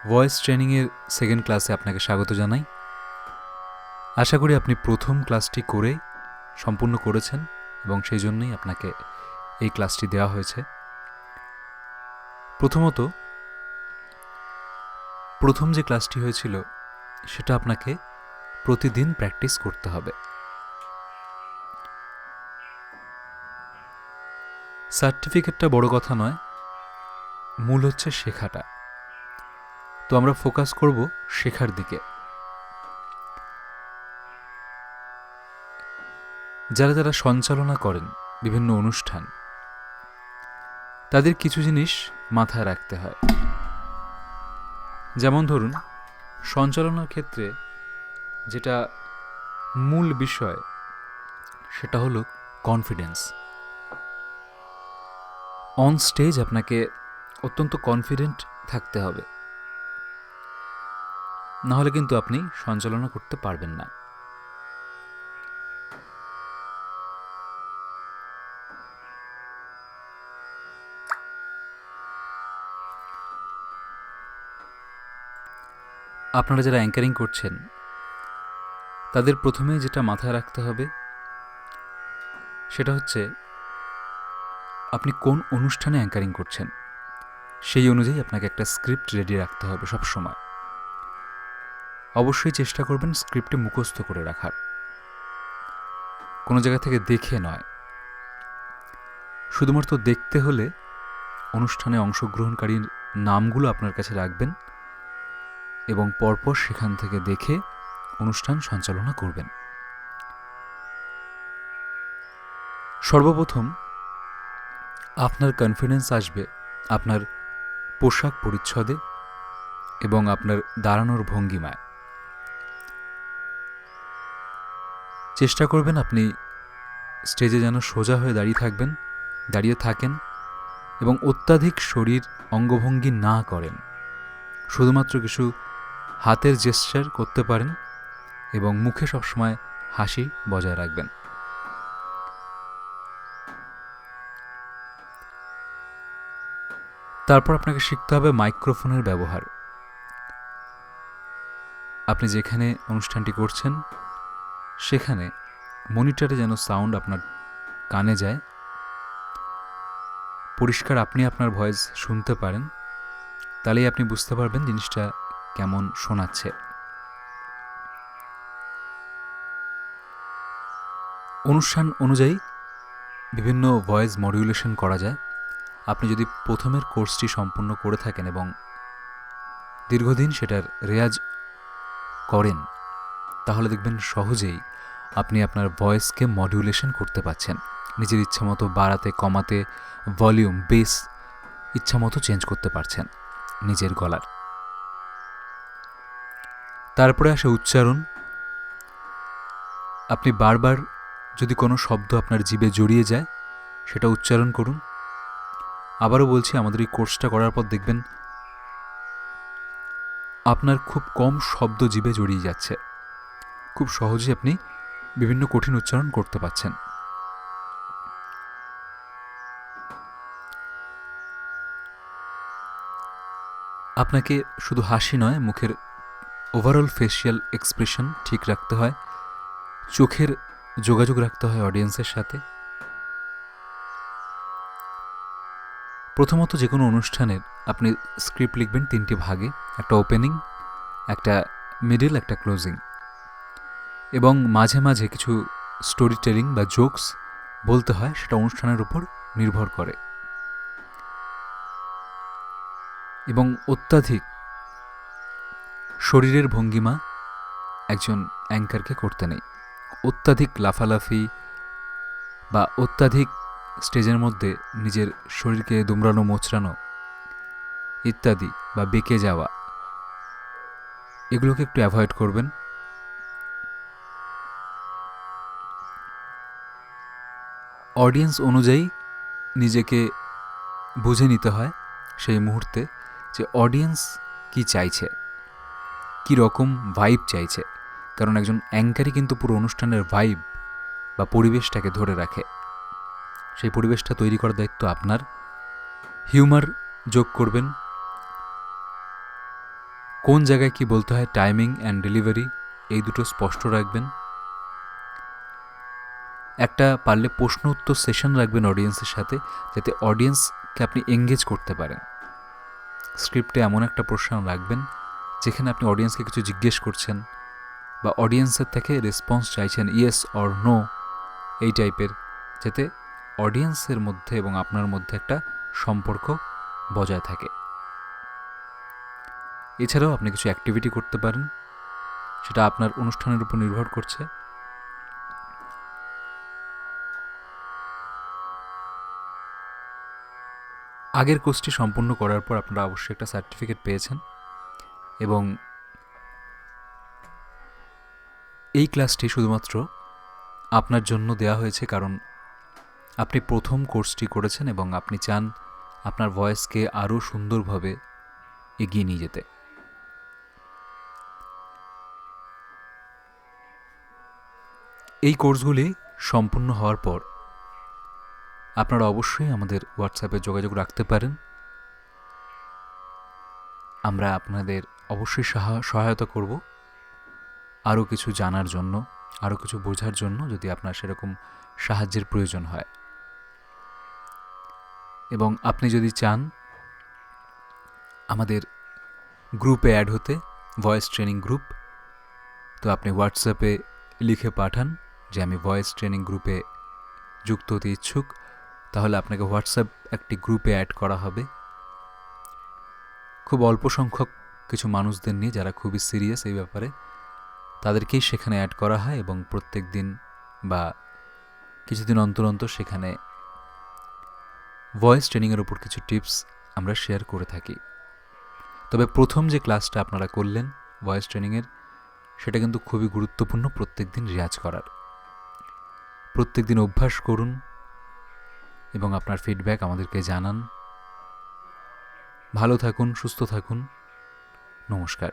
Voice ট্রেনিংয়ের second ক্লাসে আপনাকে স্বাগত জানাই। আশা করি আপনি প্রথম ক্লাসটি করে সম্পূর্ণ করেছেন এবং সেই জন্যই আপনাকে এই ক্লাসটি দেওয়া হয়েছে। প্রথমত, প্রথম যে ক্লাসটি হয়েছিল সেটা আপনাকে প্রতিদিন প্র্যাকটিস করতে হবে। সার্টিফিকেটটা বড় কথা নয়, মূল হচ্ছে শেখাটা। তো আমরা ফোকাস করব শেখার দিকে। যারা যারা সঞ্চালনা করেন বিভিন্ন অনুষ্ঠান, তাদের কিছু জিনিস মাথায় রাখতে হয়। যেমন ধরুন, সঞ্চালনার ক্ষেত্রে যেটা মূল বিষয় সেটা হলো কনফিডেন্স। অন স্টেজ আপনাকে অত্যন্ত কনফিডেন্ট থাকতে হবে, নাহলে কিন্তু আপনি সঞ্চালনা করতে পারবেন না। আপনারা যারা অ্যাঙ্কারিং করছেন তাদের প্রথমে যেটা মাথায় রাখতে হবে সেটা হচ্ছে আপনি কোন অনুষ্ঠানে অ্যাঙ্কারিং করছেন সেই অনুযায়ী আপনাকে একটা স্ক্রিপ্ট রেডি রাখতে হবে সব সময়। অবশ্যই চেষ্টা করবেন স্ক্রিপ্টে মুখস্থ করে রাখার, কোনো জায়গা থেকে দেখে নয়। শুধুমাত্র দেখতে হলে অনুষ্ঠানে অংশগ্রহণকারীর নামগুলো আপনার কাছে রাখবেন এবং পরপর সেখান থেকে দেখে অনুষ্ঠান সঞ্চালনা করবেন। সর্বপ্রথম আপনার কনফিডেন্স আসবে আপনার পোশাক পরিচ্ছদে এবং আপনার দাঁড়ানোর ভঙ্গিমায়। চেষ্টা করবেন আপনি স্টেজে যেন সোজা হয়ে দাঁড়িয়ে থাকেন এবং অত্যাধিক শরীর অঙ্গভঙ্গি না করেন। শুধুমাত্র কিছু হাতের জেস্চার করতে পারেন এবং মুখে সবসময় হাসি বজায় রাখবেন। তারপর আপনাকে শিখতে হবে মাইক্রোফোনের ব্যবহার। আপনি যেখানে অনুষ্ঠানটি করছেন সেখানে মনিটরে যেন সাউন্ড আপনার কানে যায়, পরিষ্কার আপনি আপনার ভয়েস শুনতে পারেন, তাহলেই আপনি বুঝতে পারবেন জিনিসটা কেমন শোনাচ্ছে। অনুষ্ঠান অনুযায়ী বিভিন্ন ভয়েস মডিউলেশন করা যায়। আপনি যদি প্রথমের কোর্সটি সম্পূর্ণ করে থাকেন এবং দীর্ঘদিন সেটার রেয়াজ করেন, তাহলে দেখবেন সহজেই আপনি আপনার ভয়েসকে মডিউলেশন করতে পারছেন। নিজের ইচ্ছামতো বাড়াতে কমাতে, ভলিউম বেস ইচ্ছামতো চেঞ্জ করতে পারছেন নিজের গলার। তারপরে আসে উচ্চারণ। আপনি বারবার যদি কোনো শব্দ আপনার জিভে জড়িয়ে যায় সেটা উচ্চারণ করুন। আবারও বলছি, আমাদের এই কোর্সটা করার পর দেখবেন আপনার খুব কম শব্দ জিভে জড়িয়ে যাচ্ছে, খুব সহজেই আপনি বিভিন্ন কঠিন উচ্চারণ করতে পারছেন। আপনাকে শুধু হাসি নয়, মুখের ওভারঅল ফেসিয়াল এক্সপ্রেশন ঠিক রাখতে হয়, চোখের যোগাযোগ রাখতে হয় অডিয়েন্সের সাথে। প্রথমত যে কোনো অনুষ্ঠানের আপনি স্ক্রিপ্ট লিখবেন 3টি ভাগে, একটা ওপেনিং, একটা মিডল, একটা ক্লোজিং, এবং মাঝে মাঝে কিছু স্টোরি টেলিং বা জোকস বলতে হয়, সেটা অনুষ্ঠানের উপর নির্ভর করে। এবং অত্যাধিক শরীরের ভঙ্গিমা একজন অ্যাঙ্কারকে করতে নেই। অত্যাধিক লাফালাফি বা অত্যাধিক স্টেজের মধ্যে নিজের শরীরকে দুমড়ানো মোচড়ানো ইত্যাদি বা বেঁকে যাওয়া, এগুলোকে একটু অ্যাভয়েড করবেন। অডিয়েন্স অনুযায়ী নিজেকে বুঝে নিতে হয় সেই মুহূর্তে যে অডিয়েন্স কি চাইছে, কি রকম ভাইব চাইছে। কারণ একজন অ্যাঙ্কারই কিন্তু পুরো অনুষ্ঠানের ভাইব বা পরিবেশটাকে ধরে রাখে। সেই পরিবেশটা তৈরি করার দায়িত্ব আপনার। হিউমার যোগ করবেন, কোন জায়গায় কি বলতে হয়, টাইমিং অ্যান্ড ডেলিভারি, এই দুটো স্পষ্ট রাখবেন। একটা পারলে প্রশ্ন উত্তর সেশন রাখবেন অডিয়েন্সের সাথে, যাতে অডিয়েন্সকে আপনি এঙ্গেজ করতে পারেন। স্ক্রিপ্টে এমন একটা প্রশ্ন রাখবেন যেখানে আপনি অডিয়েন্সকে কিছু জিজ্ঞেস করছেন বা অডিয়েন্সের থেকে রেসপন্স চাইছেন, ইয়েস অর নো, এই টাইপের, যাতে অডিয়েন্সের মধ্যে এবং আপনার মধ্যে একটা সম্পর্ক বজায় থাকে। এছাড়াও আপনি কিছু অ্যাক্টিভিটি করতে পারেন, সেটা আপনার অনুষ্ঠানের উপর নির্ভর করছে। আগের কোর্সটি সম্পূর্ণ করার পর আপনারা অবশ্যই একটা সার্টিফিকেট পেয়েছেন, এবং এই ক্লাসটি শুধুমাত্র আপনার জন্য দেওয়া হয়েছে, কারণ আপনি প্রথম কোর্সটি করেছেন এবং আপনি চান আপনার ভয়েসকে আরও সুন্দরভাবে এগিয়ে নিয়ে যেতে। এই কোর্সগুলি সম্পূর্ণ হওয়ার পর আপনারা অবশ্যই আমাদের হোয়াটসঅ্যাপে যোগাযোগ রাখতে পারেন। আমরা আপনাদের অবশ্যই সহায়তা করব আরও কিছু জানার জন্য, আরও কিছু বোঝার জন্য, যদি আপনার সেরকম সাহায্যের প্রয়োজন হয়। এবং আপনি যদি চান আমাদের গ্রুপে অ্যাড হতে, ভয়েস ট্রেনিং গ্রুপ, তো আপনি হোয়াটসঅ্যাপে লিখে পাঠান যে আমি ভয়েস ট্রেনিং গ্রুপে যুক্ত হতে ইচ্ছুক, তাহলে আপনাকে হোয়াটসঅ্যাপ একটি গ্রুপে অ্যাড করা হবে। খুব অল্প সংখ্যক কিছু মানুষদের নিয়ে যারা খুবই সিরিয়াস এই ব্যাপারে, তাদেরকেই সেখানে অ্যাড করা হয়, এবং প্রত্যেক দিন বা কিছুদিন অন্তর অন্তর সেখানে ভয়েস ট্রেনিংয়ের উপর কিছু টিপস আমরা শেয়ার করে থাকি। তবে প্রথম যে ক্লাসটা আপনারা করলেন ভয়েস ট্রেনিংয়ের, সেটা কিন্তু খুবই গুরুত্বপূর্ণ প্রত্যেক দিন রেয়াজ করার। প্রত্যেক দিন অভ্যাস করুন এবং আপনার ফিডব্যাক আমাদেরকে জানান। ভালো থাকুন, সুস্থ থাকুন। নমস্কার।